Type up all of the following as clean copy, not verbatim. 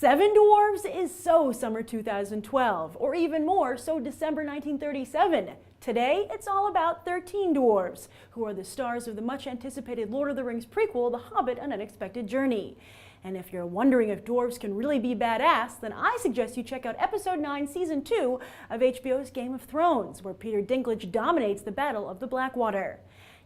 Seven Dwarves is so summer 2012, or even more, so December 1937. Today, it's all about 13 dwarves, who are the stars of the much-anticipated Lord of the Rings prequel, The Hobbit, An Unexpected Journey. And if you're wondering if dwarves can really be badass, then I suggest you check out Episode 9, Season 2 of HBO's Game of Thrones, where Peter Dinklage dominates the Battle of the Blackwater.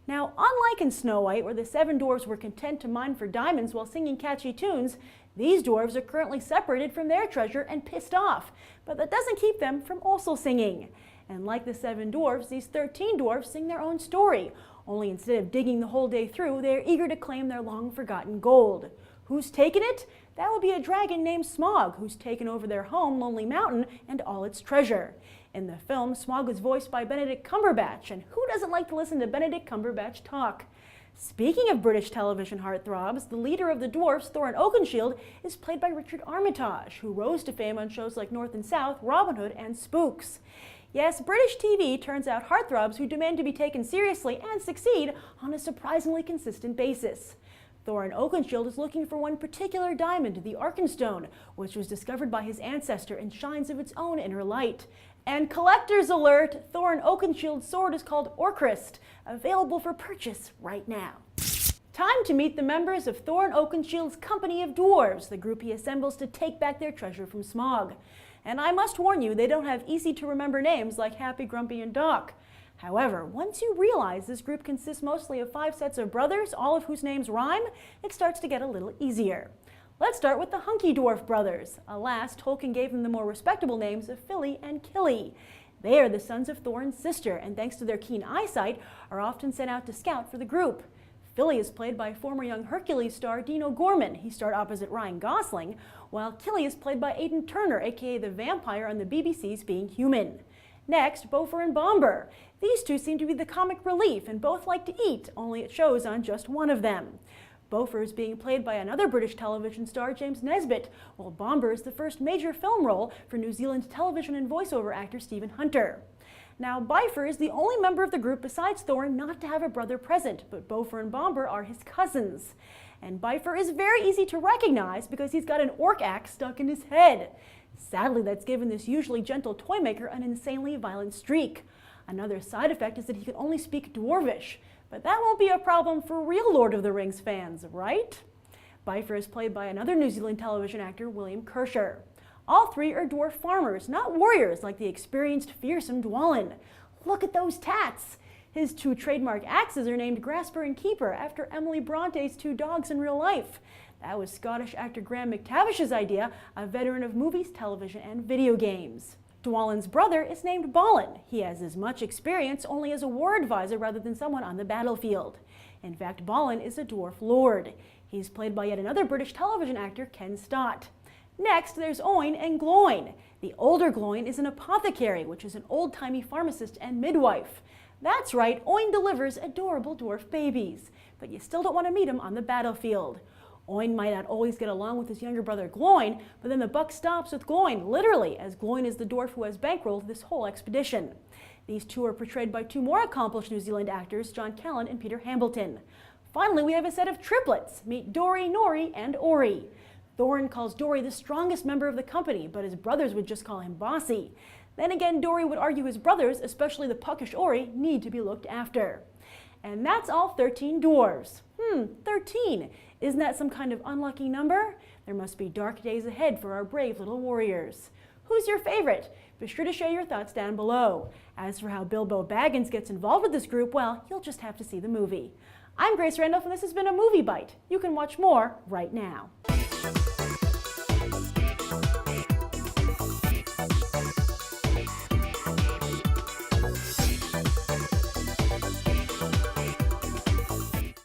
Now, unlike in Snow White, where the seven dwarves were content to mine for diamonds while singing catchy tunes, these dwarves are currently separated from their treasure and pissed off, but that doesn't keep them from also singing. And like the seven dwarves, these 13 dwarves sing their own story, only instead of digging the whole day through, they are eager to claim their long-forgotten gold. Who's taken it? That would be a dragon named Smaug, who's taken over their home, Lonely Mountain, and all its treasure. In the film, Smaug was voiced by Benedict Cumberbatch, and who doesn't like to listen to Benedict Cumberbatch talk? Speaking of British television heartthrobs, the leader of the dwarfs, Thorin Oakenshield, is played by Richard Armitage, who rose to fame on shows like North and South, Robin Hood, and Spooks. Yes, British TV turns out heartthrobs who demand to be taken seriously and succeed on a surprisingly consistent basis. Thorin Oakenshield is looking for one particular diamond, the Arkenstone, which was discovered by his ancestor and shines of its own inner light. And collector's alert, Thorin Oakenshield's sword is called Orcrist, available for purchase right now. Time to meet the members of Thorin Oakenshield's company of dwarves, the group he assembles to take back their treasure from Smaug. And I must warn you, they don't have easy-to-remember names like Happy, Grumpy, and Doc. However, once you realize this group consists mostly of 5 sets of brothers, all of whose names rhyme, it starts to get a little easier. Let's start with the Hunky Dwarf brothers. Alas, Tolkien gave them the more respectable names of Fili and Kili. They are the sons of Thorin's sister, and thanks to their keen eyesight, are often sent out to scout for the group. Fili is played by former Young Hercules star Dean O'Gorman. He starred opposite Ryan Gosling, while Kili is played by Aidan Turner, aka the vampire on the BBC's Being Human. Next, Beaufort and Bomber. These two seem to be the comic relief, and both like to eat, only it shows on just one of them. Beaufort is being played by another British television star, James Nesbitt, while Bomber is the first major film role for New Zealand television and voiceover actor Stephen Hunter. Now, Bifur is the only member of the group besides Thorin not to have a brother present, but Beaufort and Bomber are his cousins. And Bifur is very easy to recognize because he's got an orc axe stuck in his head. Sadly, that's given this usually gentle toy maker an insanely violent streak. Another side effect is that he can only speak Dwarvish, but that won't be a problem for real Lord of the Rings fans, right? Bifur is played by another New Zealand television actor, William Kersher. All 3 are dwarf farmers, not warriors like the experienced, fearsome Dwalin. Look at those tats! His 2 trademark axes are named Grasper and Keeper after Emily Bronte's 2 dogs in real life. That was Scottish actor Graham McTavish's idea, a veteran of movies, television, and video games. Dwalin's brother is named Balin. He has as much experience only as a war advisor rather than someone on the battlefield. In fact, Balin is a dwarf lord. He's played by yet another British television actor, Ken Stott. Next, there's Oin and Gloin. The older Gloin is an apothecary, which is an old-timey pharmacist and midwife. That's right, Oin delivers adorable dwarf babies, but you still don't want to meet him on the battlefield. Oin might not always get along with his younger brother Gloin, but then the buck stops with Gloin, literally, as Gloin is the dwarf who has bankrolled this whole expedition. These 2 are portrayed by 2 more accomplished New Zealand actors, John Callan and Peter Hambleton. Finally, we have a set of triplets. Meet Dori, Nori, and Ori. Thorin calls Dori the strongest member of the company, but his brothers would just call him Bossy. Then again, Dori would argue his brothers, especially the puckish Ori, need to be looked after. And that's all 13 dwarves. 13. Isn't that some kind of unlucky number? There must be dark days ahead for our brave little warriors. Who's your favorite? Be sure to share your thoughts down below. As for how Bilbo Baggins gets involved with this group, well, you'll just have to see the movie. I'm Grace Randolph, and this has been a Movie Bite. You can watch more right now.